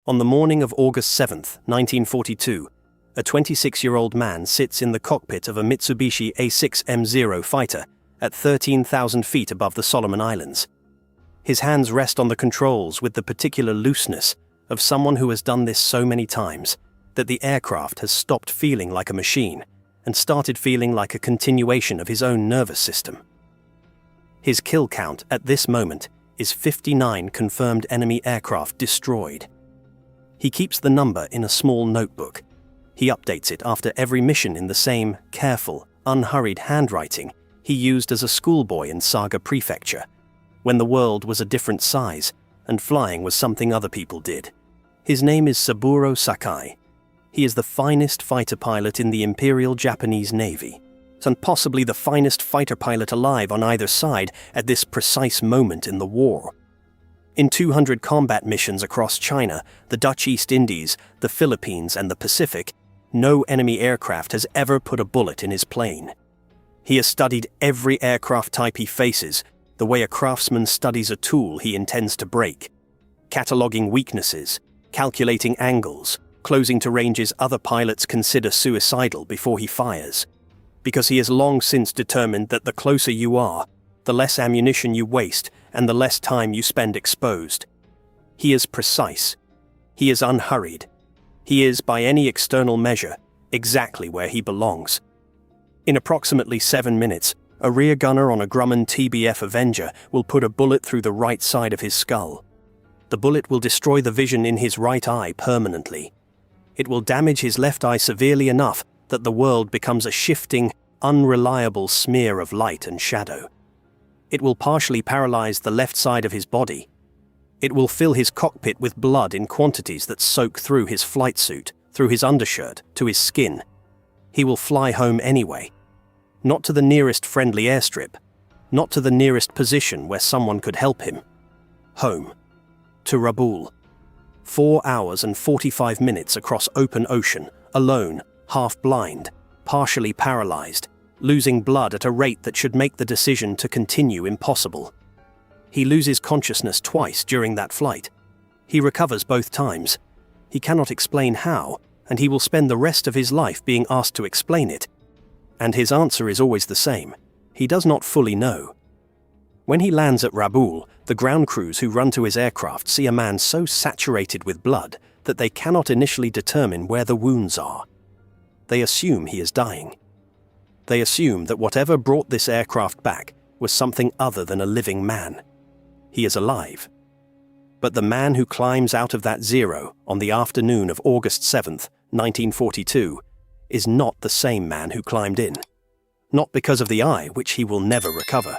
On the morning of August 7th, 1942, a 26-year-old man sits in the cockpit of a Mitsubishi A6M0 fighter at 13,000 feet above the Solomon Islands. His hands rest on the controls with the particular looseness of someone who has done this so many times that the aircraft has stopped feeling like a machine and started feeling like a continuation of his own nervous system. His kill count at this moment is 59 confirmed enemy aircraft destroyed. He keeps the number in a small notebook. He updates it after every mission in the same careful, unhurried handwriting he used as a schoolboy in Saga Prefecture, when the world was a different size and flying was something other people did. His name is Saburo Sakai. He is the finest fighter pilot in the Imperial Japanese Navy, and possibly the finest fighter pilot alive on either side at this precise moment in the war. In 200 combat missions across China, the Dutch East Indies, the Philippines, and the Pacific, no enemy aircraft has ever put a bullet in his plane. He has studied every aircraft type he faces, the way a craftsman studies a tool he intends to break, cataloging weaknesses, calculating angles, closing to ranges other pilots consider suicidal before he fires, because he has long since determined that the closer you are, the less ammunition you waste and the less time you spend exposed. He is precise. He is unhurried. He is, by any external measure, exactly where he belongs. In approximately 7 minutes, a rear gunner on a Grumman TBF Avenger will put a bullet through the right side of his skull. The bullet will destroy the vision in his right eye permanently. It will damage his left eye severely enough that the world becomes a shifting, unreliable smear of light and shadow. It will partially paralyze the left side of his body. It will fill his cockpit with blood in quantities that soak through his flight suit, through his undershirt, to his skin. He will fly home anyway. Not to the nearest friendly airstrip. Not to the nearest position where someone could help him. Home. To Rabaul. 4 hours and 45 minutes across open ocean, alone, half-blind, partially paralyzed, losing blood at a rate that should make the decision to continue impossible. He loses consciousness twice during that flight. He recovers both times. He cannot explain how, and he will spend the rest of his life being asked to explain it. And his answer is always the same. He does not fully know. When he lands at Rabaul, the ground crews who run to his aircraft see a man so saturated with blood that they cannot initially determine where the wounds are. They assume he is dying. They assume that whatever brought this aircraft back was something other than a living man. He is alive. But the man who climbs out of that zero on the afternoon of August 7th, 1942, is not the same man who climbed in. Not because of the eye, which he will never recover.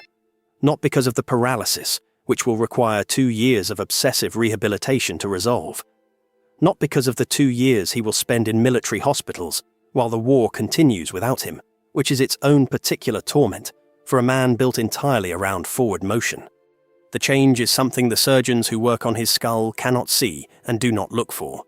Not because of the paralysis, which will require 2 years of obsessive rehabilitation to resolve. Not because of the 2 years he will spend in military hospitals while the war continues without him, which is its own particular torment for a man built entirely around forward motion. The change is something the surgeons who work on his skull cannot see and do not look for.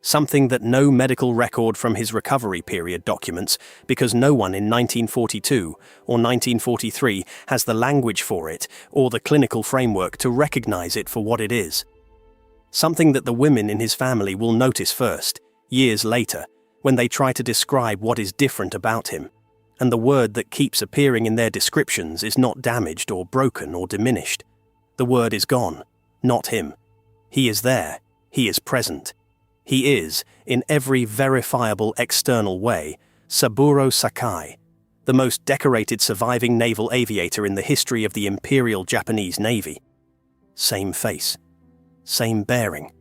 Something that no medical record from his recovery period documents, because no one in 1942 or 1943 has the language for it or the clinical framework to recognize it for what it is. Something that the women in his family will notice first, years later, when they try to describe what is different about him, and the word that keeps appearing in their descriptions is not damaged or broken or diminished. The word is gone, not him. He is there, he is present. He is, in every verifiable external way, Saburo Sakai, the most decorated surviving naval aviator in the history of the Imperial Japanese Navy. Same face, same bearing,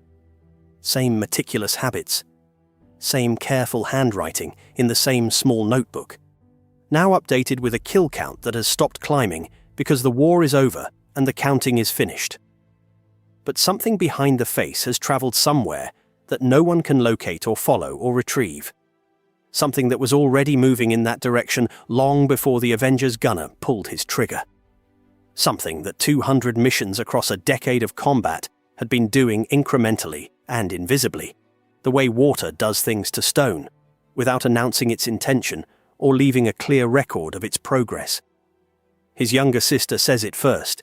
same meticulous habits, same careful handwriting in the same small notebook. Now updated with a kill count that has stopped climbing because the war is over and the counting is finished. But something behind the face has travelled somewhere that no one can locate or follow or retrieve. Something that was already moving in that direction long before the Avenger's gunner pulled his trigger. Something that 200 missions across a decade of combat had been doing incrementally and invisibly, the way water does things to stone, without announcing its intention or leaving a clear record of its progress. His younger sister says it first.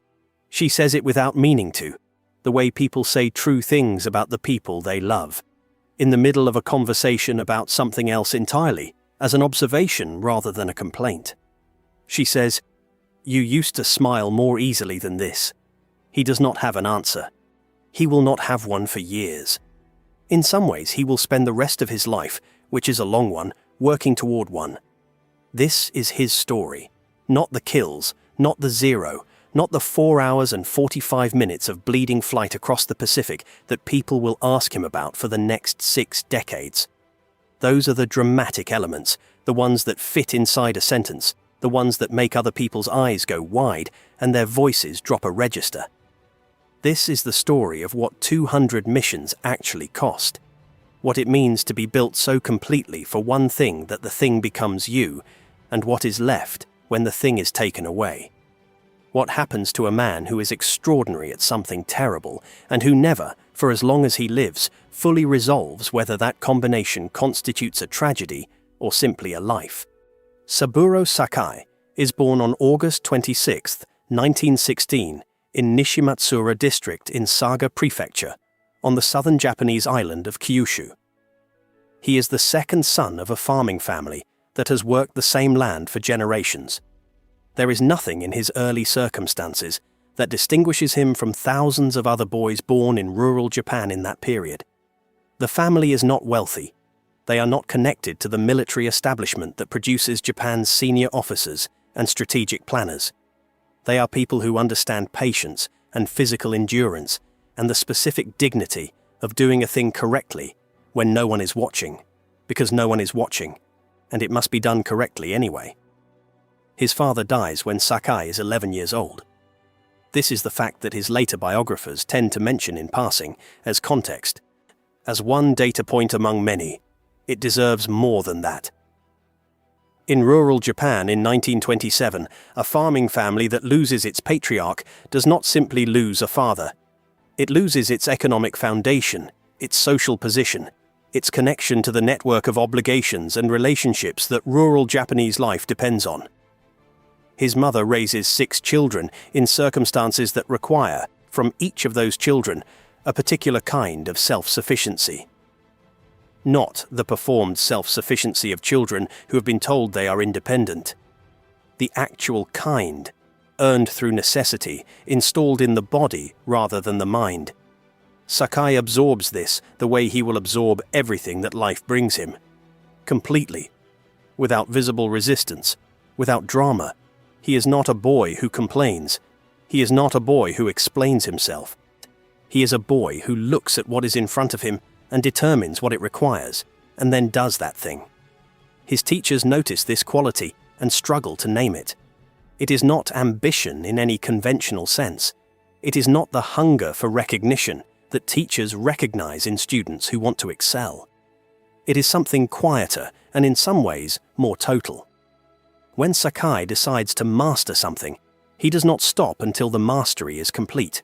She says it without meaning to. the way people say true things about the people they love, in the middle of a conversation about something else entirely, as an observation rather than a complaint. She says, "You used to smile more easily than this." He does not have an answer. He will not have one for years. In some ways, he will spend the rest of his life, which is a long one, working toward one. This is his story, not the kills, not the zero, not the 4 hours and 45 minutes of bleeding flight across the Pacific that people will ask him about for the next 6 decades. Those are the dramatic elements, the ones that fit inside a sentence, the ones that make other people's eyes go wide and their voices drop a register. This is the story of what 200 missions actually cost. What it means to be built so completely for one thing that the thing becomes you, and what is left when the thing is taken away. What happens to a man who is extraordinary at something terrible, and who never, for as long as he lives, fully resolves whether that combination constitutes a tragedy or simply a life. Saburo Sakai is born on August 26, 1916, in Nishimatsura district in Saga Prefecture, on the southern Japanese island of Kyushu. He is the second son of a farming family that has worked the same land for generations. There is nothing in his early circumstances that distinguishes him from thousands of other boys born in rural Japan in that period. The family is not wealthy. They are not connected to the military establishment that produces Japan's senior officers and strategic planners. They are people who understand patience and physical endurance and the specific dignity of doing a thing correctly when no one is watching, because no one is watching, and it must be done correctly anyway. His father dies when Sakai is 11 years old. This is the fact that his later biographers tend to mention in passing as context. As one data point among many, it deserves more than that. In rural Japan in 1927, a farming family that loses its patriarch does not simply lose a father. It loses its economic foundation, its social position, its connection to the network of obligations and relationships that rural Japanese life depends on. His mother raises 6 children in circumstances that require, from each of those children, a particular kind of self-sufficiency. Not the performed self-sufficiency of children who have been told they are independent. The actual kind, earned through necessity, installed in the body rather than the mind. Sakai absorbs this the way he will absorb everything that life brings him. Completely. Without visible resistance, without drama. He is not a boy who complains. He is not a boy who explains himself. He is a boy who looks at what is in front of him and determines what it requires, and then does that thing. His teachers notice this quality and struggle to name it. It is not ambition in any conventional sense. It is not the hunger for recognition that teachers recognize in students who want to excel. It is something quieter and in some ways more total. When Sakai decides to master something, he does not stop until the mastery is complete.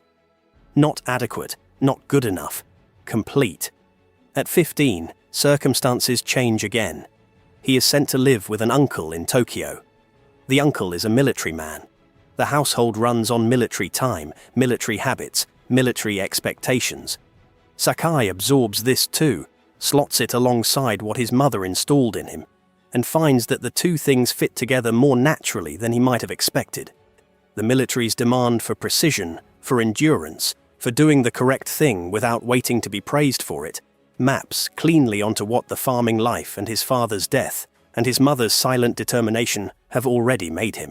Not adequate, not good enough, complete. At 15, circumstances change again. He is sent to live with an uncle in Tokyo. The uncle is a military man. The household runs on military time, military habits, military expectations. Sakai absorbs this too, slots it alongside what his mother installed in him, and finds that the two things fit together more naturally than he might have expected. The military's demand for precision, for endurance, for doing the correct thing without waiting to be praised for it, maps cleanly onto what the farming life and his father's death and his mother's silent determination have already made him.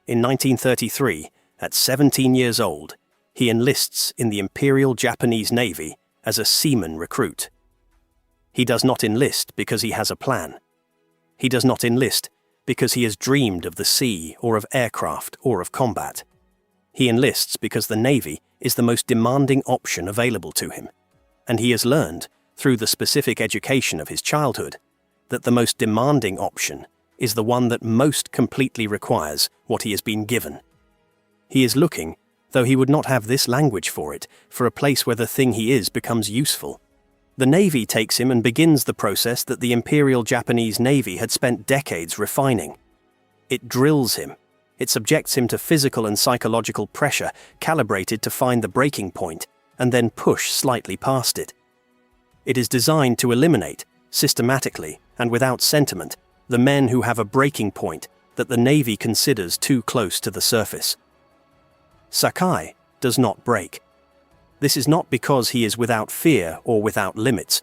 In 1933, at 17 years old, he enlists in the Imperial Japanese Navy as a seaman recruit. He does not enlist because he has a plan. He does not enlist because he has dreamed of the sea or of aircraft or of combat. He enlists because the Navy is the most demanding option available to him, and he has learned, through the specific education of his childhood, that the most demanding option is the one that most completely requires what he has been given. He is looking, though he would not have this language for it, for a place where the thing he is becomes useful. The Navy takes him and begins the process that the Imperial Japanese Navy had spent decades refining. It drills him. It subjects him to physical and psychological pressure calibrated to find the breaking point and then push slightly past it. It is designed to eliminate, systematically and without sentiment, the men who have a breaking point that the Navy considers too close to the surface. Sakai does not break. This is not because he is without fear or without limits.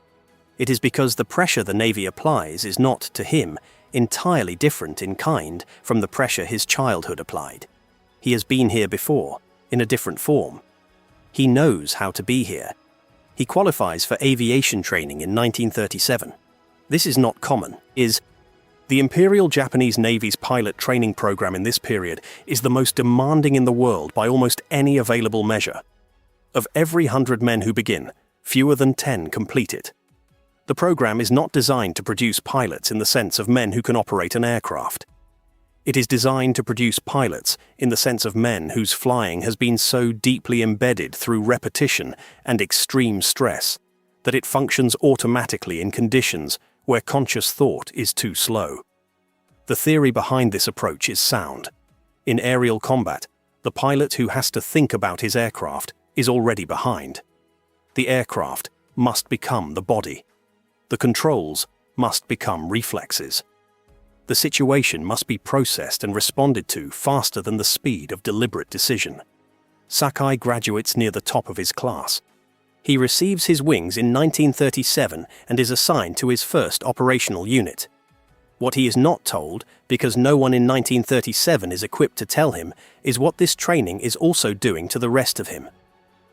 It is because the pressure the Navy applies is not, to him, entirely different in kind from the pressure his childhood applied. He has been here before, in a different form. He knows how to be here. He qualifies for aviation training in 1937. This is not common, The Imperial Japanese Navy's pilot training program in this period is the most demanding in the world by almost any available measure. Of every 100 men who begin, fewer than 10 complete it. The program is not designed to produce pilots in the sense of men who can operate an aircraft. It is designed to produce pilots in the sense of men whose flying has been so deeply embedded through repetition and extreme stress that it functions automatically in conditions where conscious thought is too slow. The theory behind this approach is sound. In aerial combat, the pilot who has to think about his aircraft is already behind. The aircraft must become the body. The controls must become reflexes. The situation must be processed and responded to faster than the speed of deliberate decision. Sakai graduates near the top of his class. He receives his wings in 1937 and is assigned to his first operational unit. What he is not told, because no one in 1937 is equipped to tell him, is what this training is also doing to the rest of him.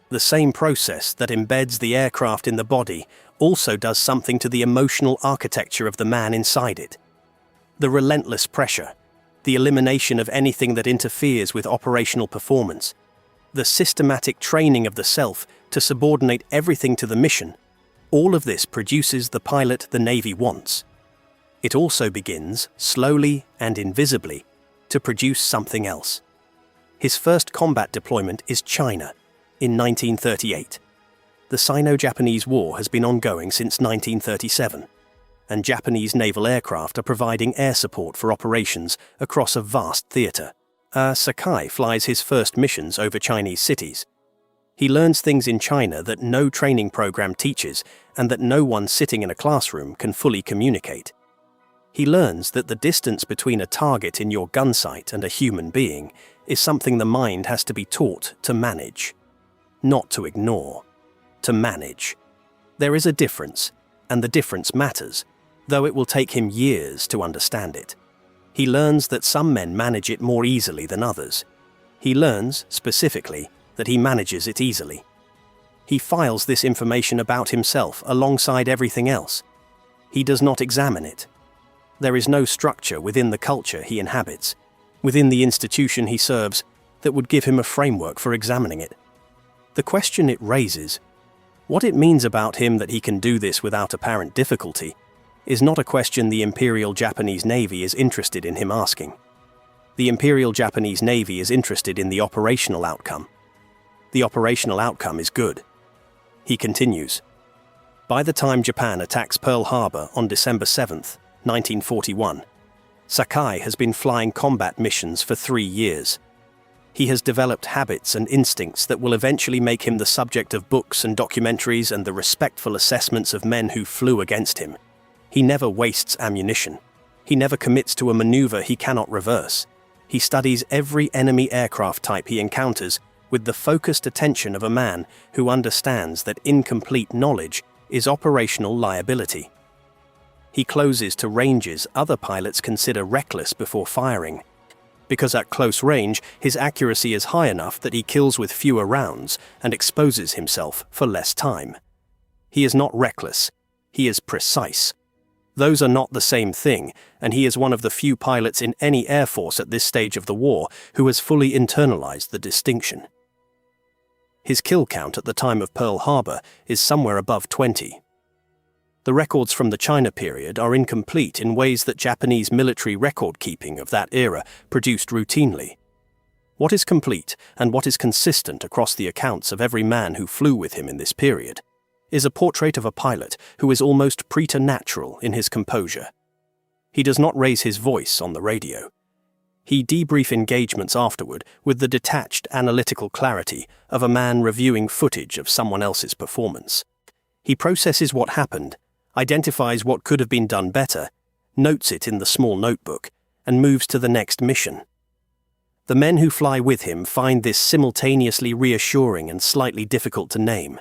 The same process that embeds the aircraft in the body also does something to the emotional architecture of the man inside it. The relentless pressure, the elimination of anything that interferes with operational performance, the systematic training of the self to subordinate everything to the mission, all of this produces the pilot the Navy wants. It also begins, slowly and invisibly, to produce something else. His first combat deployment is China, in 1938. The Sino-Japanese War has been ongoing since 1937, and Japanese naval aircraft are providing air support for operations across a vast theatre. Sakai flies his first missions over Chinese cities. He learns things in China that no training program teaches and that no one sitting in a classroom can fully communicate. He learns that the distance between a target in your gun sight and a human being is something the mind has to be taught to manage. Not to ignore, to manage. There is a difference, and the difference matters, though it will take him years to understand it. He learns that some men manage it more easily than others. He learns, specifically, that he manages it easily. He files this information about himself alongside everything else. He does not examine it. There is no structure within the culture he inhabits, within the institution he serves, that would give him a framework for examining it. The question it raises, what it means about him that he can do this without apparent difficulty, is not a question the Imperial Japanese Navy is interested in him asking. The Imperial Japanese Navy is interested in the operational outcome. The operational outcome is good. He continues. By the time Japan attacks Pearl Harbor on December 7th, 1941, Sakai has been flying combat missions for 3 years. He has developed habits and instincts that will eventually make him the subject of books and documentaries and the respectful assessments of men who flew against him. He never wastes ammunition. He never commits to a maneuver he cannot reverse. He studies every enemy aircraft type he encounters with the focused attention of a man who understands that incomplete knowledge is operational liability. He closes to ranges other pilots consider reckless before firing, because at close range his accuracy is high enough that he kills with fewer rounds and exposes himself for less time. He is not reckless, he is precise. Those are not the same thing, and he is one of the few pilots in any air force at this stage of the war who has fully internalized the distinction. His kill count at the time of Pearl Harbor is somewhere above 20. The records from the China period are incomplete in ways that Japanese military record-keeping of that era produced routinely. What is complete and what is consistent across the accounts of every man who flew with him in this period is a portrait of a pilot who is almost preternatural in his composure. He does not raise his voice on the radio. He debriefs engagements afterward with the detached analytical clarity of a man reviewing footage of someone else's performance. He processes what happened, identifies what could have been done better, notes it in the small notebook, and moves to the next mission. The men who fly with him find this simultaneously reassuring and slightly difficult to name.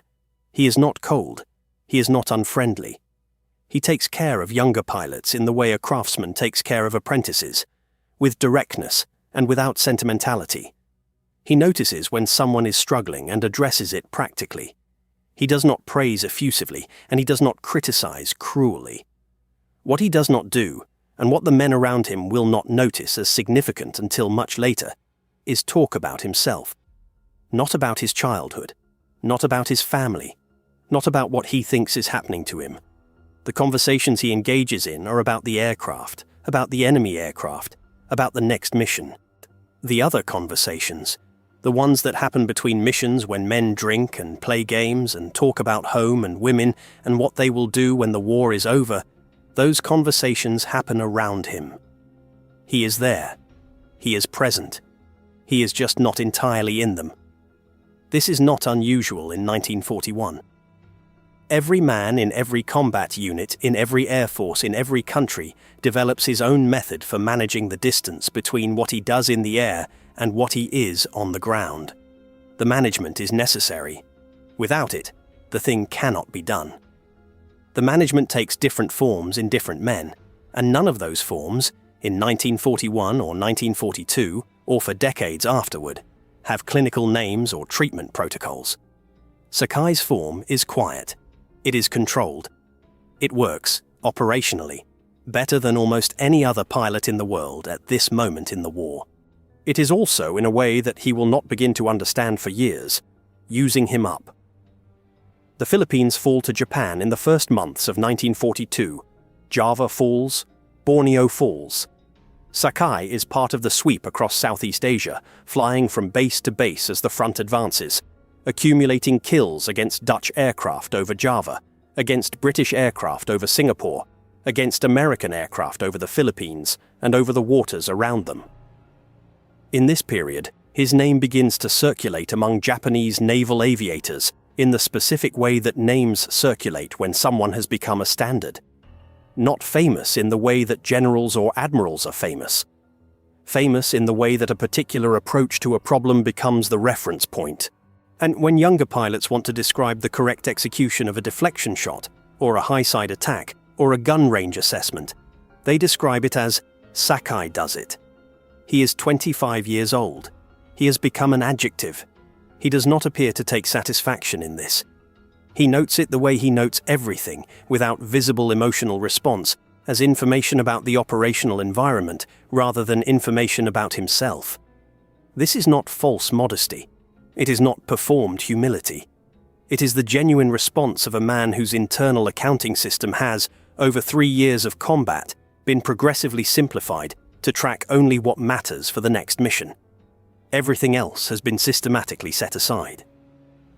He is not cold. He is not unfriendly. He takes care of younger pilots in the way a craftsman takes care of apprentices, with directness and without sentimentality. He notices when someone is struggling and addresses it practically. He does not praise effusively, and he does not criticize cruelly. What he does not do, and what the men around him will not notice as significant until much later, is talk about himself. Not about his childhood, not about his family, not about what he thinks is happening to him. The conversations he engages in are about the aircraft, about the enemy aircraft, about the next mission. The other conversations, the ones that happen between missions when men drink and play games and talk about home and women and what they will do when the war is over, those conversations happen around him. He is there. He is present. He is just not entirely in them. This is not unusual in 1941. Every man in every combat unit, in every air force, in every country, develops his own method for managing the distance between what he does in the air and what he is on the ground. The management is necessary. Without it, the thing cannot be done. The management takes different forms in different men, and none of those forms, in 1941 or 1942, or for decades afterward, have clinical names or treatment protocols. Sakai's form is quiet. It is controlled. It works, operationally, better than almost any other pilot in the world at this moment in the war. It is also in a way that he will not begin to understand for years, using him up. The Philippines fall to Japan in the first months of 1942. Java falls, Borneo falls. Sakai is part of the sweep across Southeast Asia, flying from base to base as the front advances, accumulating kills against Dutch aircraft over Java, against British aircraft over Singapore, against American aircraft over the Philippines, and over the waters around them. In this period, his name begins to circulate among Japanese naval aviators in the specific way that names circulate when someone has become a standard. Not famous in the way that generals or admirals are famous. Famous in the way that a particular approach to a problem becomes the reference point. And when younger pilots want to describe the correct execution of a deflection shot, or a high-side attack, or a gun range assessment, they describe it as Sakai does it. He is 25 years old. He has become an adjective. He does not appear to take satisfaction in this. He notes it the way he notes everything, without visible emotional response, as information about the operational environment rather than information about himself. This is not false modesty. It is not performed humility. It is the genuine response of a man whose internal accounting system has, over 3 years of combat, been progressively simplified to track only what matters for the next mission. Everything else has been systematically set aside.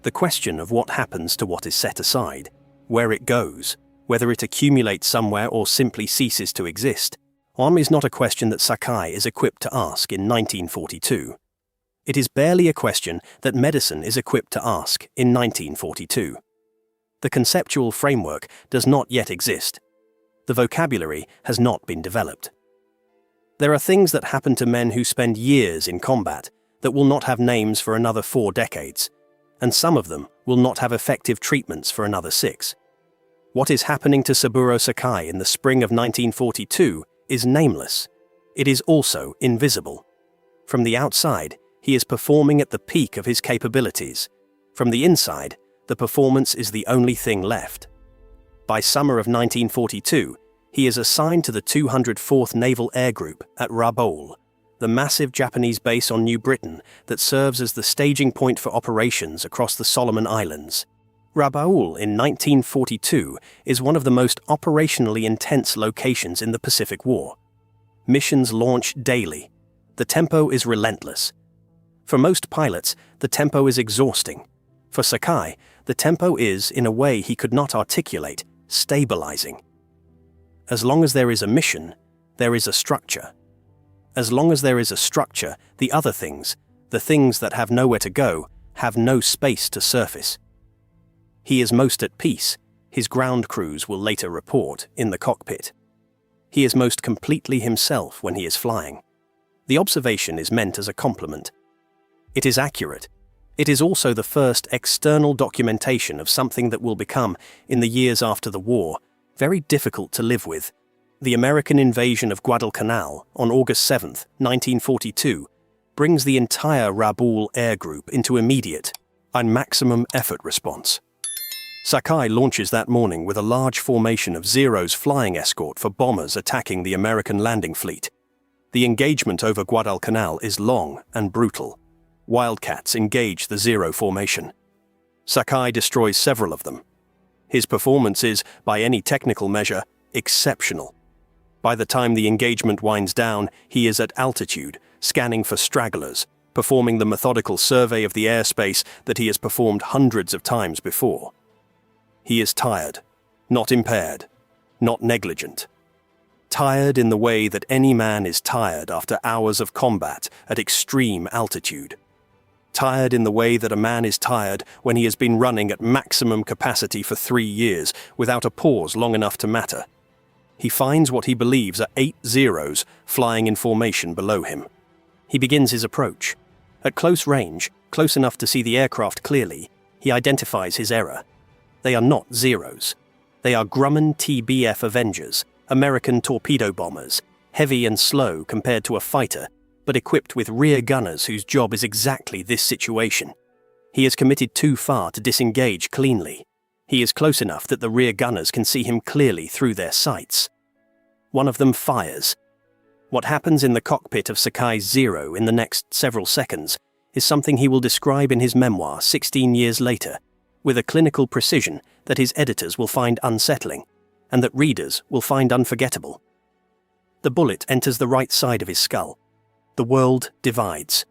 The question of what happens to what is set aside, where it goes, whether it accumulates somewhere or simply ceases to exist, is not a question that Sakai is equipped to ask in 1942. It is barely a question that medicine is equipped to ask in 1942. The conceptual framework does not yet exist. The vocabulary has not been developed. There are things that happen to men who spend years in combat that will not have names for another 4 decades, and some of them will not have effective treatments for another 6. What is happening to Saburo Sakai in the spring of 1942 is nameless. It is also invisible. From the outside, he is performing at the peak of his capabilities. From the inside, the performance is the only thing left. By summer of 1942, he is assigned to the 204th Naval Air Group at Rabaul, the massive Japanese base on New Britain that serves as the staging point for operations across the Solomon Islands. Rabaul in 1942 is one of the most operationally intense locations in the Pacific War. Missions launch daily. The tempo is relentless. For most pilots, the tempo is exhausting. For Sakai, the tempo is, in a way he could not articulate, stabilizing. As long as there is a mission, there is a structure. As long as there is a structure, the other things, the things that have nowhere to go, have no space to surface. He is most at peace, his ground crews will later report, in the cockpit. He is most completely himself when he is flying. The observation is meant as a compliment. It is accurate. It is also the first external documentation of something that will become, in the years after the war, very difficult to live with. The American invasion of Guadalcanal on August 7, 1942, brings the entire Rabaul air group into immediate and maximum effort response. Sakai launches that morning with a large formation of Zeros flying escort for bombers attacking the American landing fleet. The engagement over Guadalcanal is long and brutal. Wildcats engage the Zero formation. Sakai destroys several of them. His performance is, by any technical measure, exceptional. By the time the engagement winds down, he is at altitude, scanning for stragglers, performing the methodical survey of the airspace that he has performed hundreds of times before. He is tired, not impaired, not negligent. Tired in the way that any man is tired after hours of combat at extreme altitude. Tired in the way that a man is tired when he has been running at maximum capacity for 3 years without a pause long enough to matter. He finds what he believes are 8 Zeros flying in formation below him. He begins his approach. At close range, close enough to see the aircraft clearly, he identifies his error. They are not Zeros. They are Grumman TBF Avengers, American torpedo bombers, heavy and slow compared to a fighter, but equipped with rear gunners whose job is exactly this situation. He has committed too far to disengage cleanly. He is close enough that the rear gunners can see him clearly through their sights. One of them fires. What happens in the cockpit of Sakai's Zero in the next several seconds is something he will describe in his memoir 16 years later, with a clinical precision that his editors will find unsettling, and that readers will find unforgettable. The bullet enters the right side of his skull. The world divides.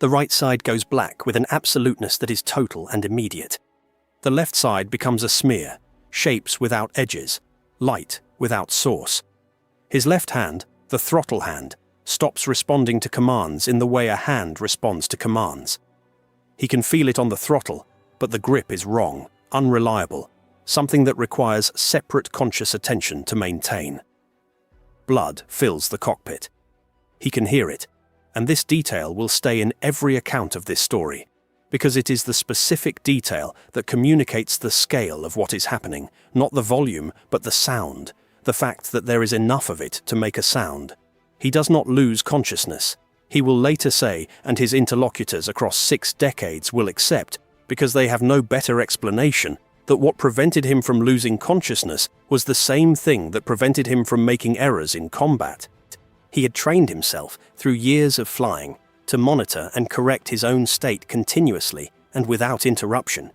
The right side goes black with an absoluteness that is total and immediate. The left side becomes a smear, shapes without edges, light without source. His left hand, the throttle hand, stops responding to commands in the way a hand responds to commands. He can feel it on the throttle, but the grip is wrong, unreliable, something that requires separate conscious attention to maintain. Blood fills the cockpit. He can hear it, and this detail will stay in every account of this story, because it is the specific detail that communicates the scale of what is happening, not the volume, but the sound, the fact that there is enough of it to make a sound. He does not lose consciousness. He will later say, and his interlocutors across 6 decades will accept, because they have no better explanation, that what prevented him from losing consciousness was the same thing that prevented him from making errors in combat. He had trained himself, through years of flying, to monitor and correct his own state continuously and without interruption.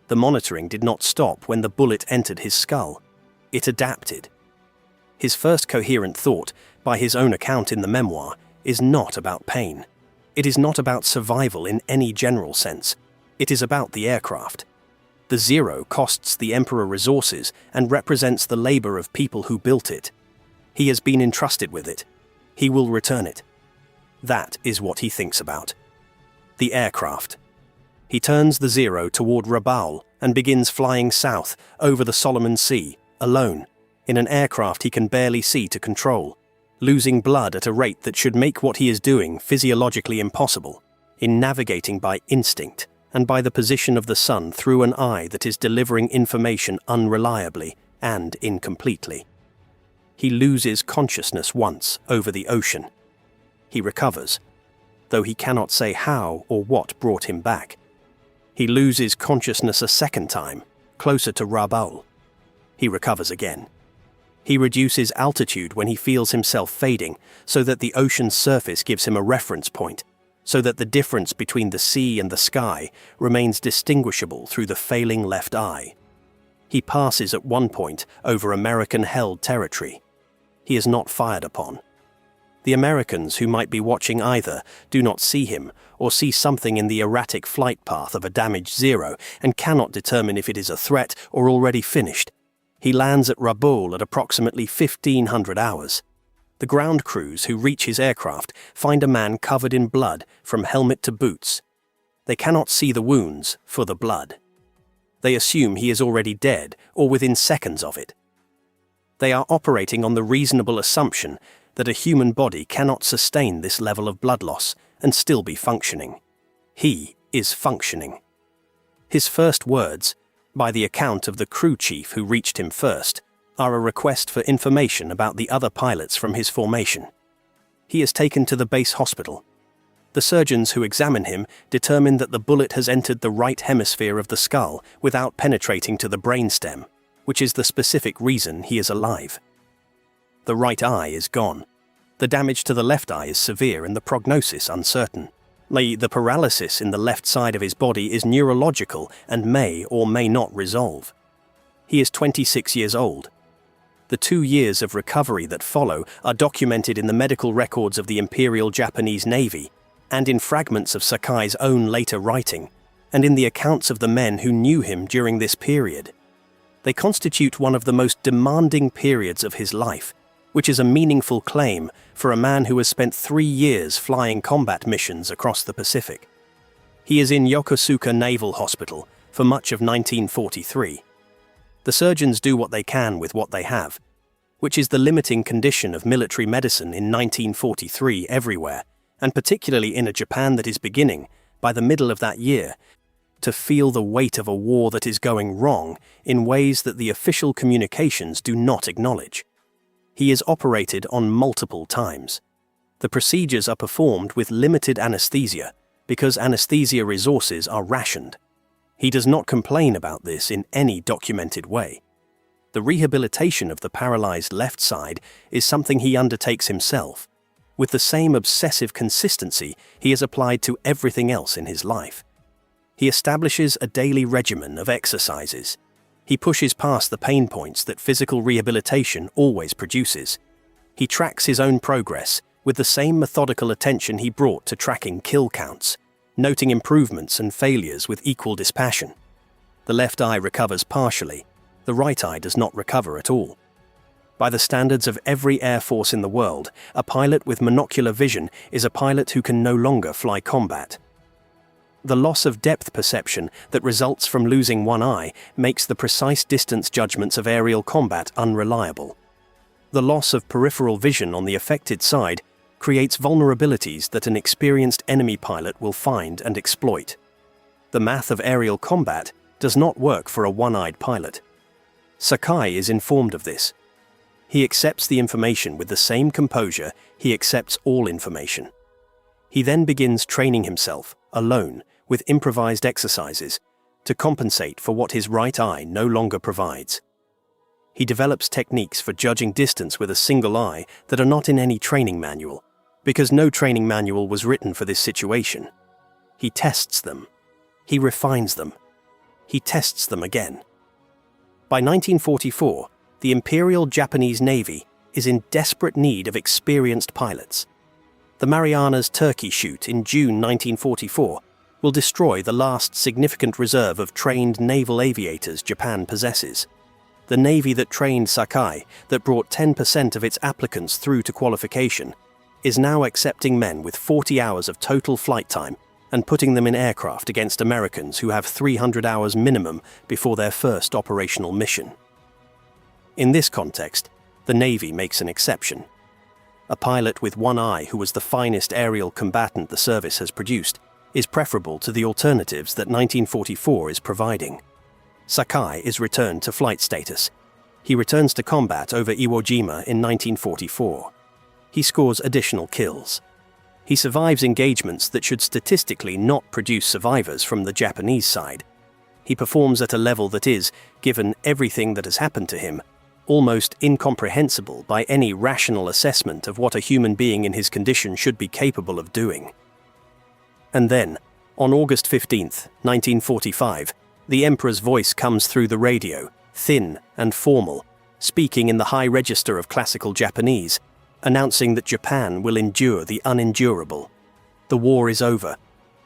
The monitoring did not stop when the bullet entered his skull. It adapted. His first coherent thought, by his own account in the memoir, is not about pain. It is not about survival in any general sense. It is about the aircraft. The Zero costs the Emperor resources and represents the labor of people who built it. He has been entrusted with it. He will return it. That is what he thinks about. The aircraft. He turns the Zero toward Rabaul and begins flying south over the Solomon Sea, alone, in an aircraft he can barely see to control, losing blood at a rate that should make what he is doing physiologically impossible, in navigating by instinct and by the position of the sun through an eye that is delivering information unreliably and incompletely. He loses consciousness once over the ocean. He recovers, though he cannot say how or what brought him back. He loses consciousness a second time, closer to Rabaul. He recovers again. He reduces altitude when he feels himself fading, so that the ocean's surface gives him a reference point, so that the difference between the sea and the sky remains distinguishable through the failing left eye. He passes at one point over American-held territory. He is not fired upon. The Americans who might be watching either do not see him or see something in the erratic flight path of a damaged Zero and cannot determine if it is a threat or already finished. He lands at Rabaul at approximately 1500 hours. The ground crews who reach his aircraft find a man covered in blood from helmet to boots. They cannot see the wounds for the blood. They assume he is already dead or within seconds of it. They are operating on the reasonable assumption that a human body cannot sustain this level of blood loss and still be functioning. He is functioning. His first words, by the account of the crew chief who reached him first, are a request for information about the other pilots from his formation. He is taken to the base hospital. The surgeons who examine him determine that the bullet has entered the right hemisphere of the skull without penetrating to the brainstem, which is the specific reason he is alive. The right eye is gone. The damage to the left eye is severe and the prognosis uncertain. The paralysis in the left side of his body is neurological and may or may not resolve. He is 26 years old. The 2 years of recovery that follow are documented in the medical records of the Imperial Japanese Navy and in fragments of Sakai's own later writing, and in the accounts of the men who knew him during this period. They constitute one of the most demanding periods of his life, which is a meaningful claim for a man who has spent 3 years flying combat missions across the Pacific. He is in Yokosuka Naval Hospital for much of 1943. The surgeons do what they can with what they have, which is the limiting condition of military medicine in 1943 everywhere, and particularly in a Japan that is beginning, by the middle of that year, to feel the weight of a war that is going wrong in ways that the official communications do not acknowledge. He is operated on multiple times. The procedures are performed with limited anesthesia because anesthesia resources are rationed. He does not complain about this in any documented way. The rehabilitation of the paralyzed left side is something he undertakes himself, with the same obsessive consistency he has applied to everything else in his life. He establishes a daily regimen of exercises. He pushes past the pain points that physical rehabilitation always produces. He tracks his own progress with the same methodical attention he brought to tracking kill counts, noting improvements and failures with equal dispassion. The left eye recovers partially. The right eye does not recover at all. By the standards of every air force in the world, a pilot with monocular vision is a pilot who can no longer fly combat. The loss of depth perception that results from losing one eye makes the precise distance judgments of aerial combat unreliable. The loss of peripheral vision on the affected side creates vulnerabilities that an experienced enemy pilot will find and exploit. The math of aerial combat does not work for a one-eyed pilot. Sakai is informed of this. He accepts the information with the same composure he accepts all information. He then begins training himself, alone, with improvised exercises, to compensate for what his right eye no longer provides. He develops techniques for judging distance with a single eye that are not in any training manual, because no training manual was written for this situation. He tests them. He refines them. He tests them again. By 1944, the Imperial Japanese Navy is in desperate need of experienced pilots. The Marianas Turkey shoot in June 1944 will destroy the last significant reserve of trained naval aviators Japan possesses. The Navy that trained Sakai, that brought 10% of its applicants through to qualification, is now accepting men with 40 hours of total flight time and putting them in aircraft against Americans who have 300 hours minimum before their first operational mission. In this context, the Navy makes an exception. A pilot with one eye who was the finest aerial combatant the service has produced is preferable to the alternatives that 1944 is providing. Sakai is returned to flight status. He returns to combat over Iwo Jima in 1944. He scores additional kills. He survives engagements that should statistically not produce survivors from the Japanese side. He performs at a level that is, given everything that has happened to him, almost incomprehensible by any rational assessment of what a human being in his condition should be capable of doing. And then, on August 15, 1945, the Emperor's voice comes through the radio, thin and formal, speaking in the high register of classical Japanese, announcing that Japan will endure the unendurable. The war is over.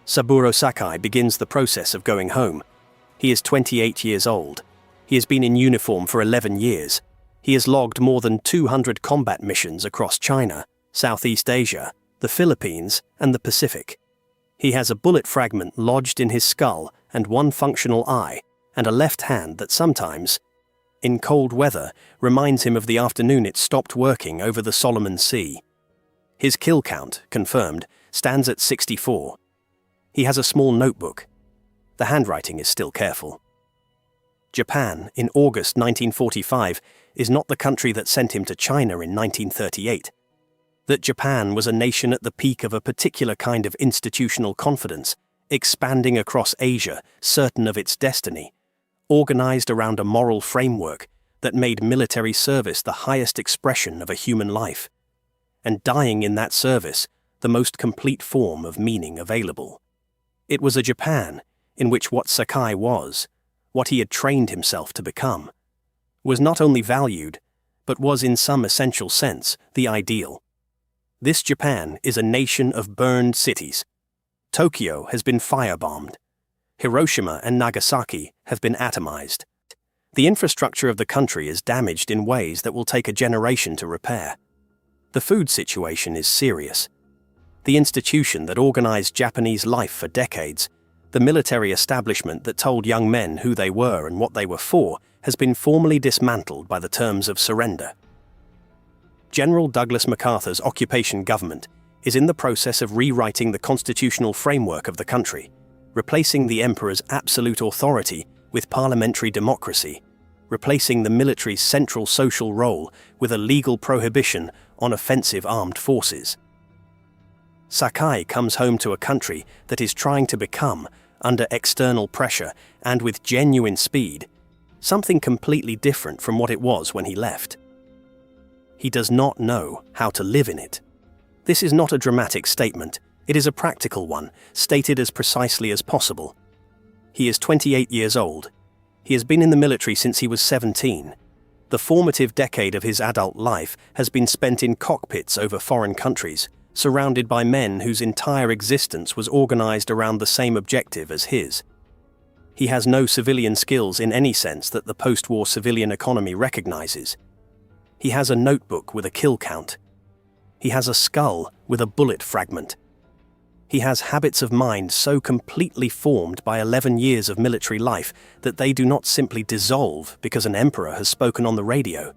Saburo Sakai begins the process of going home. He is 28 years old. He has been in uniform for 11 years. He has logged more than 200 combat missions across China, Southeast Asia, the Philippines, and the Pacific. He has a bullet fragment lodged in his skull and one functional eye, and a left hand that sometimes, in cold weather, reminds him of the afternoon it stopped working over the Solomon Sea. His kill count, confirmed, stands at 64. He has a small notebook. The handwriting is still careful. Japan, in August 1945, is not the country that sent him to China in 1938. That Japan was a nation at the peak of a particular kind of institutional confidence, expanding across Asia, certain of its destiny, organized around a moral framework that made military service the highest expression of a human life, and dying in that service the most complete form of meaning available. It was a Japan in which what Sakai was, what he had trained himself to become, was not only valued, but was in some essential sense the ideal. This Japan is a nation of burned cities. Tokyo has been firebombed. Hiroshima and Nagasaki have been atomized. The infrastructure of the country is damaged in ways that will take a generation to repair. The food situation is serious. The institution that organized Japanese life for decades, the military establishment that told young men who they were and what they were for, has been formally dismantled by the terms of surrender. General Douglas MacArthur's occupation government is in the process of rewriting the constitutional framework of the country, replacing the emperor's absolute authority with parliamentary democracy, replacing the military's central social role with a legal prohibition on offensive armed forces. Sakai comes home to a country that is trying to become, under external pressure and with genuine speed, something completely different from what it was when he left. He does not know how to live in it. This is not a dramatic statement, it is a practical one, stated as precisely as possible. He is 28 years old. He has been in the military since he was 17. The formative decade of his adult life has been spent in cockpits over foreign countries, surrounded by men whose entire existence was organized around the same objective as his. He has no civilian skills in any sense that the post-war civilian economy recognizes. He has a notebook with a kill count. He has a skull with a bullet fragment. He has habits of mind so completely formed by 11 years of military life that they do not simply dissolve because an emperor has spoken on the radio.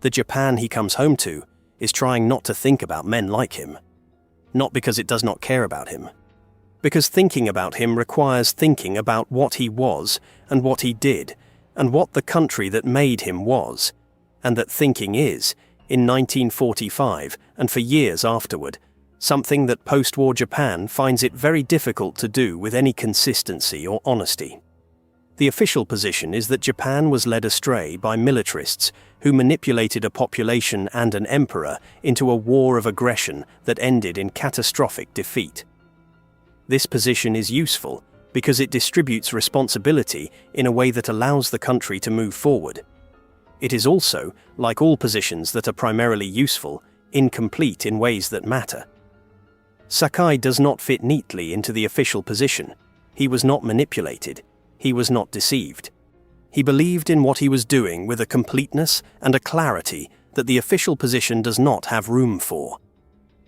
The Japan he comes home to is trying not to think about men like him. Not because it does not care about him. Because thinking about him requires thinking about what he was and what he did and what the country that made him was, and that thinking is, in 1945 and for years afterward, something that post-war Japan finds it very difficult to do with any consistency or honesty. The official position is that Japan was led astray by militarists who manipulated a population and an emperor into a war of aggression that ended in catastrophic defeat. This position is useful because it distributes responsibility in a way that allows the country to move forward. It is also, like all positions that are primarily useful, incomplete in ways that matter. Sakai does not fit neatly into the official position. He was not manipulated. He was not deceived. He believed in what he was doing with a completeness and a clarity that the official position does not have room for.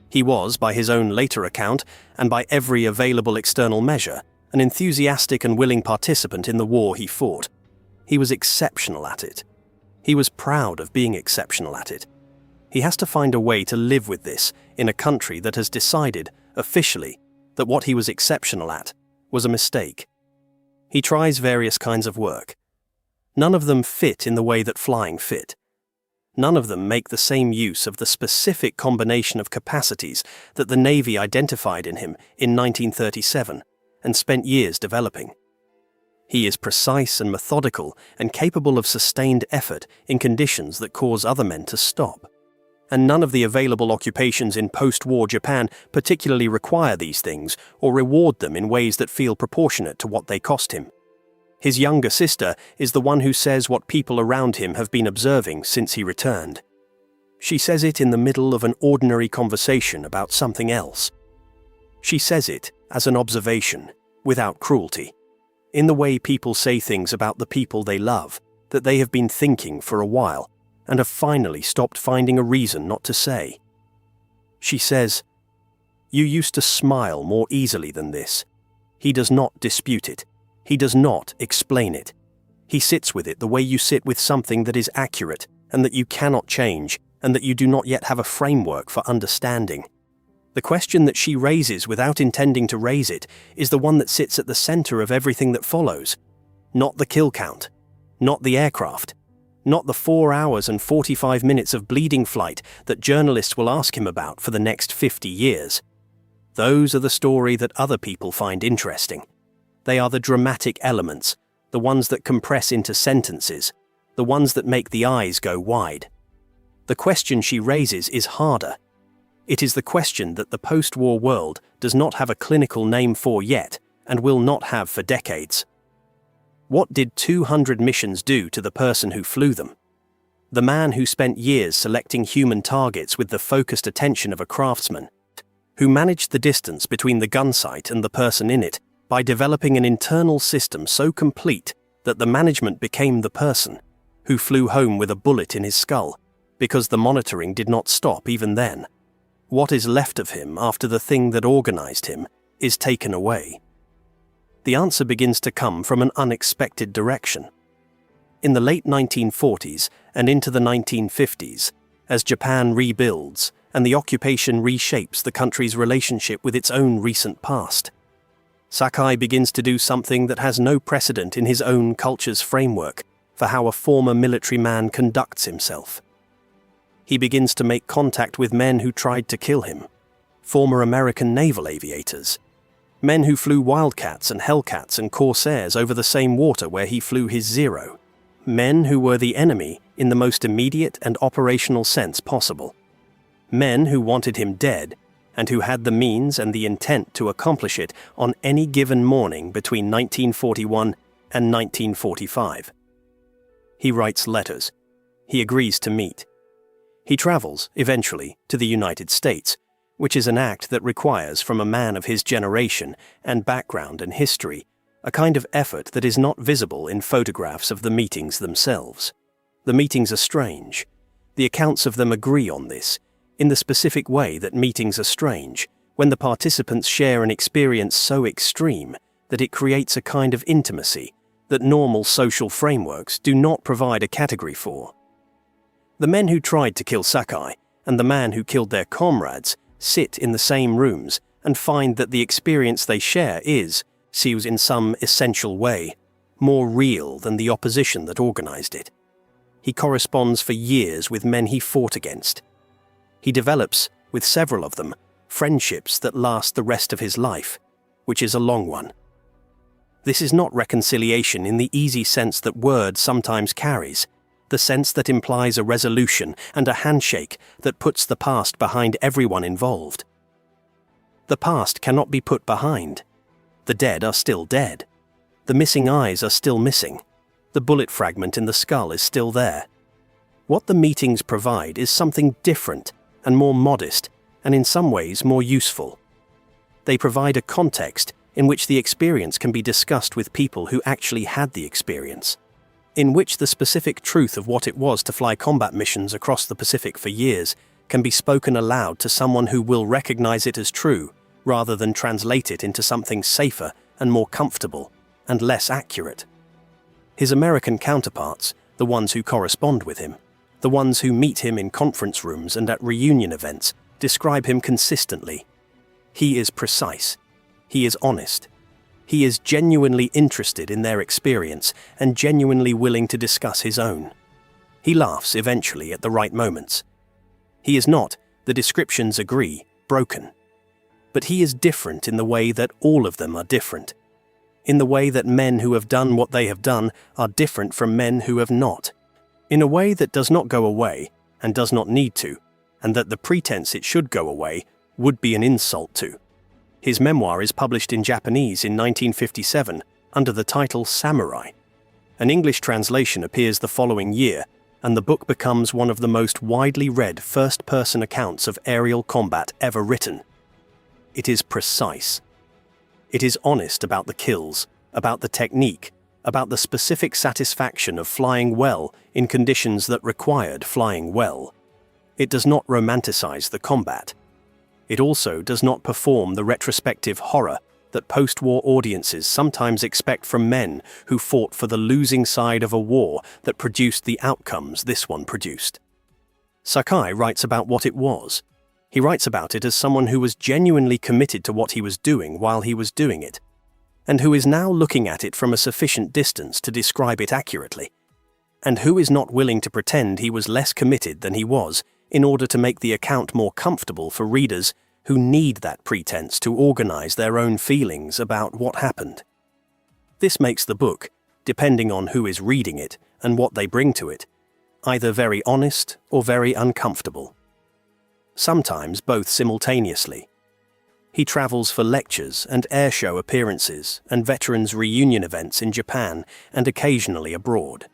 He was, by his own later account, and by every available external measure, an enthusiastic and willing participant in the war he fought. He was exceptional at it. He was proud of being exceptional at it. He has to find a way to live with this in a country that has decided, officially, that what he was exceptional at was a mistake. He tries various kinds of work. None of them fit in the way that flying fit. None of them make the same use of the specific combination of capacities that the Navy identified in him in 1937 and spent years developing. He is precise and methodical and capable of sustained effort in conditions that cause other men to stop. And none of the available occupations in post-war Japan particularly require these things or reward them in ways that feel proportionate to what they cost him. His younger sister is the one who says what people around him have been observing since he returned. She says it in the middle of an ordinary conversation about something else. She says it as an observation, without cruelty, in the way people say things about the people they love, that they have been thinking for a while, and have finally stopped finding a reason not to say. She says, "You used to smile more easily than this." He does not dispute it. He does not explain it. He sits with it the way you sit with something that is accurate and that you cannot change and that you do not yet have a framework for understanding. The question that she raises without intending to raise it is the one that sits at the center of everything that follows. Not the kill count, not the aircraft, not the 4 hours and 45 minutes of bleeding flight that journalists will ask him about for the next 50 years. Those are the story that other people find interesting. They are the dramatic elements, the ones that compress into sentences, the ones that make the eyes go wide. The question she raises is harder. It is the question that the post-war world does not have a clinical name for yet and will not have for decades. What did 200 missions do to the person who flew them? The man who spent years selecting human targets with the focused attention of a craftsman, who managed the distance between the gun sight and the person in it by developing an internal system so complete that the management became the person, who flew home with a bullet in his skull because the monitoring did not stop even then. What is left of him after the thing that organized him is taken away? The answer begins to come from an unexpected direction. In the late 1940s and into the 1950s, as Japan rebuilds and the occupation reshapes the country's relationship with its own recent past, Sakai begins to do something that has no precedent in his own culture's framework for how a former military man conducts himself. He begins to make contact with men who tried to kill him, former American naval aviators, men who flew Wildcats and Hellcats and Corsairs over the same water where he flew his Zero, men who were the enemy in the most immediate and operational sense possible, men who wanted him dead and who had the means and the intent to accomplish it on any given morning between 1941 and 1945. He writes letters. He agrees to meet. He travels, eventually, to the United States, which is an act that requires from a man of his generation and background and history a kind of effort that is not visible in photographs of the meetings themselves. The meetings are strange. The accounts of them agree on this, in the specific way that meetings are strange, when the participants share an experience so extreme that it creates a kind of intimacy that normal social frameworks do not provide a category for. The men who tried to kill Sakai and the man who killed their comrades sit in the same rooms and find that the experience they share is, in some essential way, more real than the opposition that organized it. He corresponds for years with men he fought against. He develops, with several of them, friendships that last the rest of his life, which is a long one. This is not reconciliation in the easy sense that word sometimes carries, the sense that implies a resolution and a handshake that puts the past behind everyone involved. The past cannot be put behind. The dead are still dead. The missing eyes are still missing. The bullet fragment in the skull is still there. What the meetings provide is something different and more modest and in some ways more useful. They provide a context in which the experience can be discussed with people who actually had the experience, in which the specific truth of what it was to fly combat missions across the Pacific for years can be spoken aloud to someone who will recognize it as true rather than translate it into something safer and more comfortable and less accurate. His American counterparts, the ones who correspond with him, the ones who meet him in conference rooms and at reunion events, describe him consistently. He is precise. He is honest. He is genuinely interested in their experience and genuinely willing to discuss his own. He laughs eventually at the right moments. He is not, the descriptions agree, broken. But he is different in the way that all of them are different. In the way that men who have done what they have done are different from men who have not. In a way that does not go away and does not need to, and that the pretense it should go away would be an insult to. His memoir is published in Japanese in 1957 under the title Samurai. An English translation appears the following year, and the book becomes one of the most widely read first-person accounts of aerial combat ever written. It is precise. It is honest about the kills, about the technique, about the specific satisfaction of flying well in conditions that required flying well. It does not romanticize the combat. It also does not perform the retrospective horror that post-war audiences sometimes expect from men who fought for the losing side of a war that produced the outcomes this one produced. Sakai writes about what it was. He writes about it as someone who was genuinely committed to what he was doing while he was doing it, and who is now looking at it from a sufficient distance to describe it accurately, and who is not willing to pretend he was less committed than he was in order to make the account more comfortable for readers who need that pretense to organize their own feelings about what happened. This makes the book, depending on who is reading it and what they bring to it, either very honest or very uncomfortable. Sometimes both simultaneously. He travels for lectures and airshow appearances and veterans reunion events in Japan and occasionally abroad.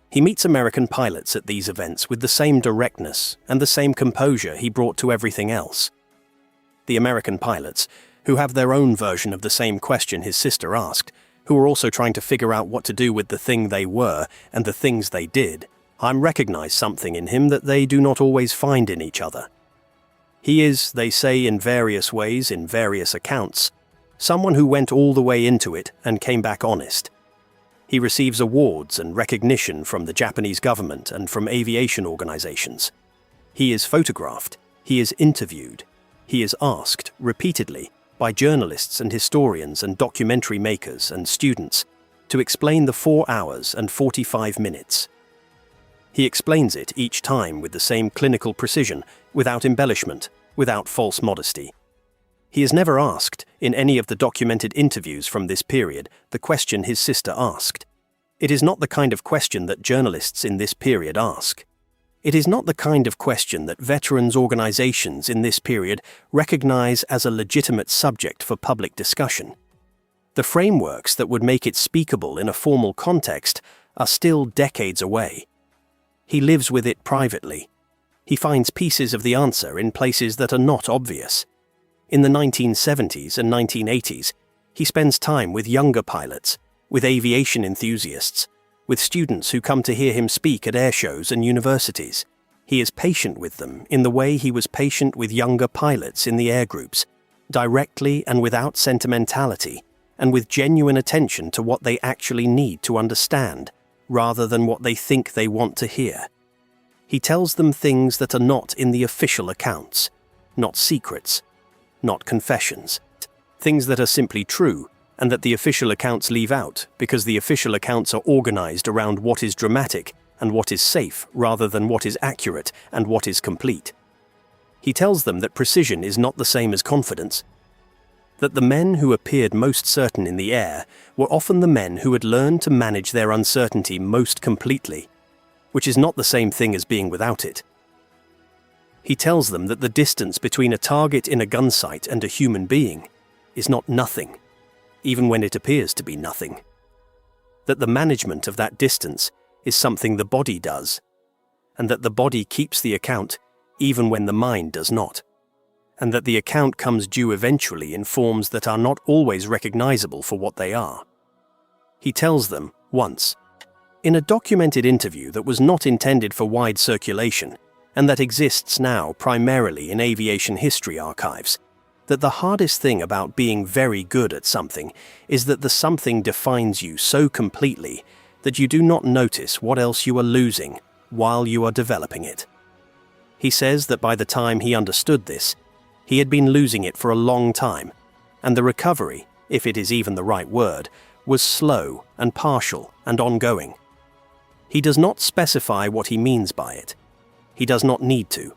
He meets American pilots at these events with the same directness and the same composure he brought to everything else. The American pilots, who have their own version of the same question his sister asked, who are also trying to figure out what to do with the thing they were and the things they did, recognize something in him that they do not always find in each other. He is, they say in various ways, in various accounts, someone who went all the way into it and came back honest. He receives awards and recognition from the Japanese government and from aviation organizations. He is photographed, he is interviewed, he is asked repeatedly by journalists and historians and documentary makers and students to explain the 4 hours and 45 minutes. He explains it each time with the same clinical precision, without embellishment, without false modesty. He is never asked, in any of the documented interviews from this period, the question his sister asked. It is not the kind of question that journalists in this period ask. It is not the kind of question that veterans organizations in this period recognize as a legitimate subject for public discussion. The frameworks that would make it speakable in a formal context are still decades away. He lives with it privately. He finds pieces of the answer in places that are not obvious. In the 1970s and 1980s, he spends time with younger pilots, with aviation enthusiasts, with students who come to hear him speak at airshows and universities. He is patient with them in the way he was patient with younger pilots in the air groups, directly and without sentimentality, and with genuine attention to what they actually need to understand, rather than what they think they want to hear. He tells them things that are not in the official accounts, not secrets, not confessions, things that are simply true and that the official accounts leave out because the official accounts are organized around what is dramatic and what is safe rather than what is accurate and what is complete. He tells them that precision is not the same as confidence, that the men who appeared most certain in the air were often the men who had learned to manage their uncertainty most completely, which is not the same thing as being without it. He tells them that the distance between a target in a gun sight and a human being is not nothing, even when it appears to be nothing. That the management of that distance is something the body does, and that the body keeps the account even when the mind does not, and that the account comes due eventually in forms that are not always recognizable for what they are. He tells them, once, in a documented interview that was not intended for wide circulation, and that exists now primarily in aviation history archives, that the hardest thing about being very good at something is that the something defines you so completely that you do not notice what else you are losing while you are developing it. He says that by the time he understood this, he had been losing it for a long time, and the recovery, if it is even the right word, was slow and partial and ongoing. He does not specify what he means by it. He does not need to.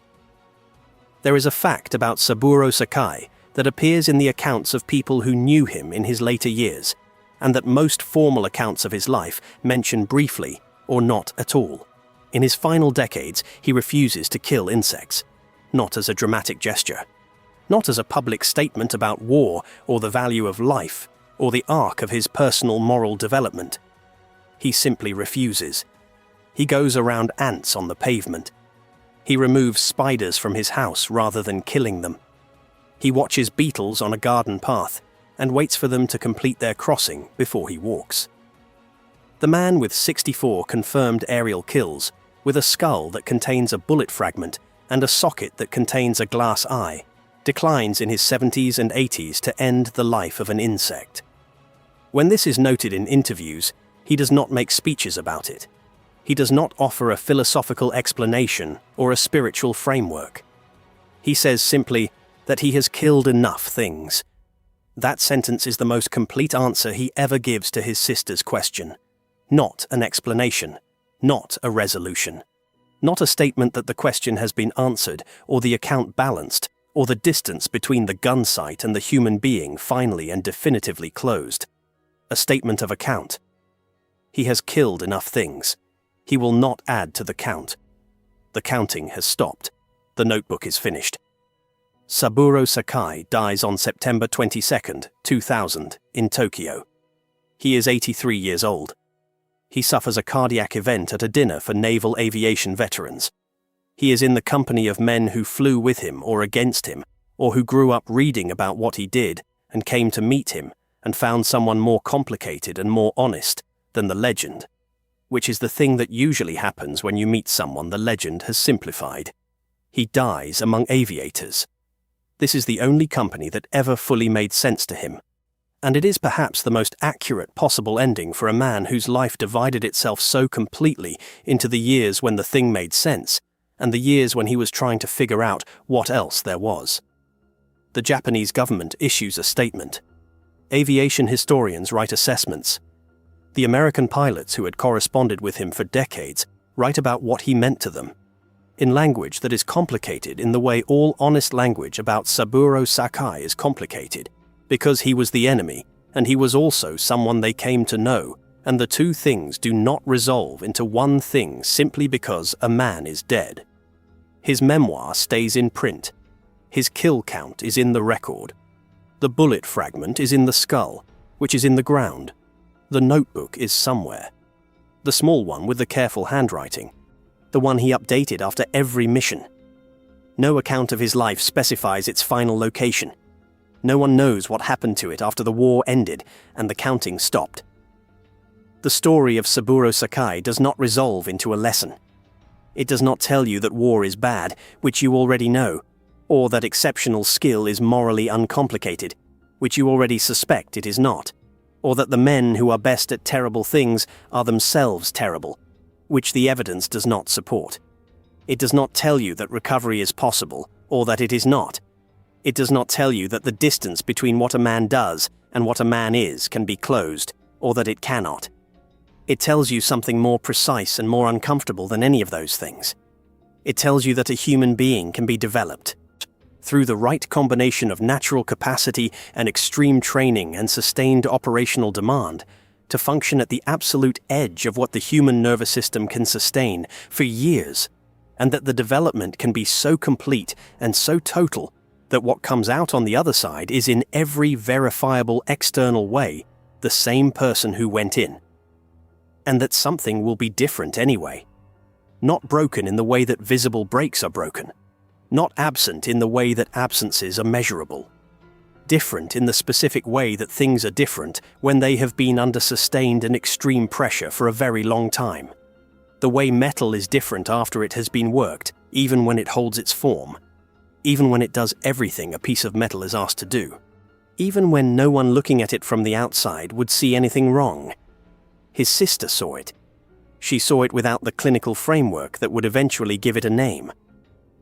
There is a fact about Saburo Sakai that appears in the accounts of people who knew him in his later years, and that most formal accounts of his life mention briefly or not at all. In his final decades, he refuses to kill insects, not as a dramatic gesture, not as a public statement about war or the value of life or the arc of his personal moral development. He simply refuses. He goes around ants on the pavement. He removes spiders from his house rather than killing them. He watches beetles on a garden path and waits for them to complete their crossing before he walks. The man with 64 confirmed aerial kills, with a skull that contains a bullet fragment and a socket that contains a glass eye, declines in his 70s and 80s to end the life of an insect. When this is noted in interviews, he does not make speeches about it. He does not offer a philosophical explanation or a spiritual framework. He says simply that he has killed enough things. That sentence is the most complete answer he ever gives to his sister's question. Not an explanation, not a resolution. Not a statement that the question has been answered or the account balanced, or the distance between the gun sight and the human being finally and definitively closed. A statement of account. He has killed enough things. He will not add to the count. The counting has stopped. The notebook is finished. Saburo Sakai dies on September 22, 2000, in Tokyo. He is 83 years old. He suffers a cardiac event at a dinner for naval aviation veterans. He is in the company of men who flew with him or against him, or who grew up reading about what he did and came to meet him and found someone more complicated and more honest than the legend, which is the thing that usually happens when you meet someone the legend has simplified. He dies among aviators. This is the only company that ever fully made sense to him, and it is perhaps the most accurate possible ending for a man whose life divided itself so completely into the years when the thing made sense and the years when he was trying to figure out what else there was. The Japanese government issues a statement. Aviation historians write assessments. The American pilots who had corresponded with him for decades write about what he meant to them, in language that is complicated in the way all honest language about Saburo Sakai is complicated, because he was the enemy, and he was also someone they came to know, and the two things do not resolve into one thing simply because a man is dead. His memoir stays in print. His kill count is in the record. The bullet fragment is in the skull, which is in the ground. The notebook is somewhere. The small one with the careful handwriting. The one he updated after every mission. No account of his life specifies its final location. No one knows what happened to it after the war ended and the counting stopped. The story of Saburo Sakai does not resolve into a lesson. It does not tell you that war is bad, which you already know, or that exceptional skill is morally uncomplicated, which you already suspect it is not, or that the men who are best at terrible things are themselves terrible, which the evidence does not support. It does not tell you that recovery is possible, or that it is not. It does not tell you that the distance between what a man does and what a man is can be closed, or that it cannot. It tells you something more precise and more uncomfortable than any of those things. It tells you that a human being can be developed through the right combination of natural capacity and extreme training and sustained operational demand to function at the absolute edge of what the human nervous system can sustain for years, and that the development can be so complete and so total that what comes out on the other side is in every verifiable external way the same person who went in. And that something will be different anyway. Not broken in the way that visible breaks are broken. Not absent in the way that absences are measurable. Different in the specific way that things are different when they have been under sustained and extreme pressure for a very long time. The way metal is different after it has been worked, even when it holds its form. Even when it does everything a piece of metal is asked to do. Even when no one looking at it from the outside would see anything wrong. His sister saw it. She saw it without the clinical framework that would eventually give it a name.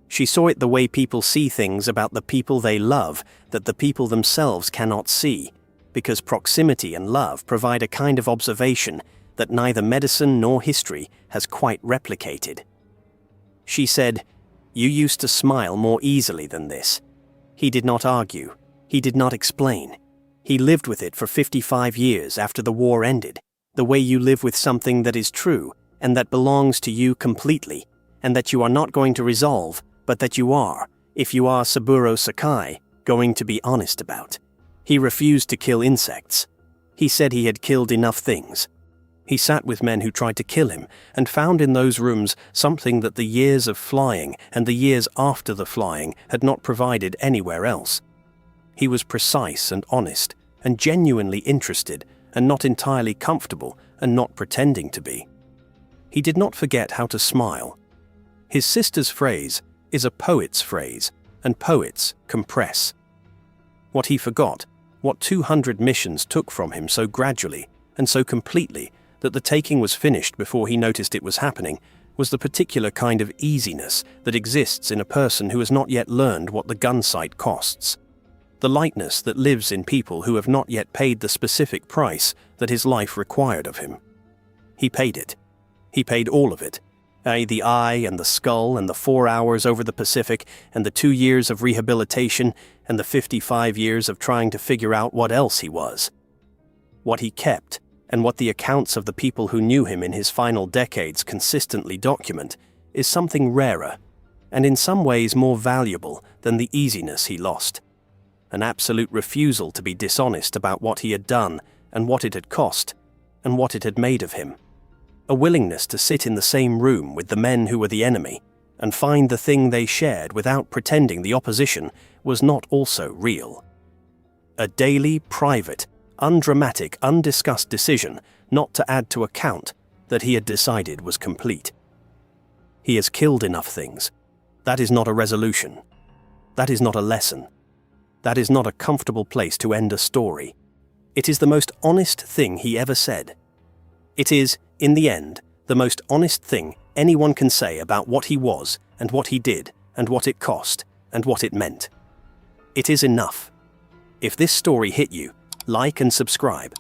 She saw it the way people see things about the people they love that the people themselves cannot see, because proximity and love provide a kind of observation that neither medicine nor history has quite replicated. She said, "You used to smile more easily than this." He did not argue. He did not explain. He lived with it for 55 years after the war ended, the way you live with something that is true and that belongs to you completely, and that you are not going to resolve, but that you are, if you are Saburo Sakai, going to be honest about. He refused to kill insects. He said he had killed enough things. He sat with men who tried to kill him and found in those rooms something that the years of flying and the years after the flying had not provided anywhere else. He was precise and honest and genuinely interested and not entirely comfortable and not pretending to be. He did not forget how to smile. His sister's phrase is a poet's phrase, and poets compress. What he forgot, what 200 missions took from him so gradually and so completely that the taking was finished before he noticed it was happening, was the particular kind of easiness that exists in a person who has not yet learned what the gun sight costs. The lightness that lives in people who have not yet paid the specific price that his life required of him. He paid it. He paid all of it. The eye and the skull and the 4 hours over the Pacific and the 2 years of rehabilitation and the 55 years of trying to figure out what else he was. What he kept, and what the accounts of the people who knew him in his final decades consistently document, is something rarer, and in some ways more valuable than the easiness he lost. An absolute refusal to be dishonest about what he had done and what it had cost, and what it had made of him. A willingness to sit in the same room with the men who were the enemy and find the thing they shared without pretending the opposition was not also real. A daily, private, undramatic, undiscussed decision not to add to a count that he had decided was complete. He has killed enough things. That is not a resolution. That is not a lesson. That is not a comfortable place to end a story. It is the most honest thing he ever said. It is, in the end, the most honest thing anyone can say about what he was and what he did and what it cost and what it meant. It is enough. If this story hit you, like and subscribe.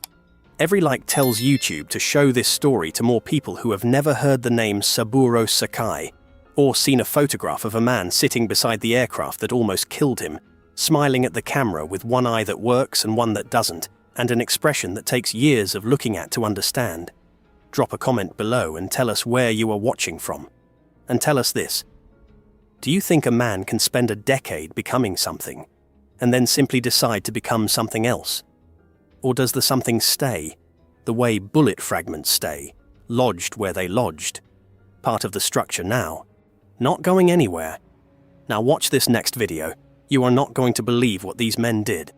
Every like tells YouTube to show this story to more people who have never heard the name Saburo Sakai or seen a photograph of a man sitting beside the aircraft that almost killed him, smiling at the camera with one eye that works and one that doesn't, and an expression that takes years of looking at to understand. Drop a comment below and tell us where you are watching from. And tell us this. Do you think a man can spend a decade becoming something, and then simply decide to become something else? Or does the something stay, the way bullet fragments stay, lodged where they lodged? Part of the structure now, not going anywhere. Now watch this next video. You are not going to believe what these men did.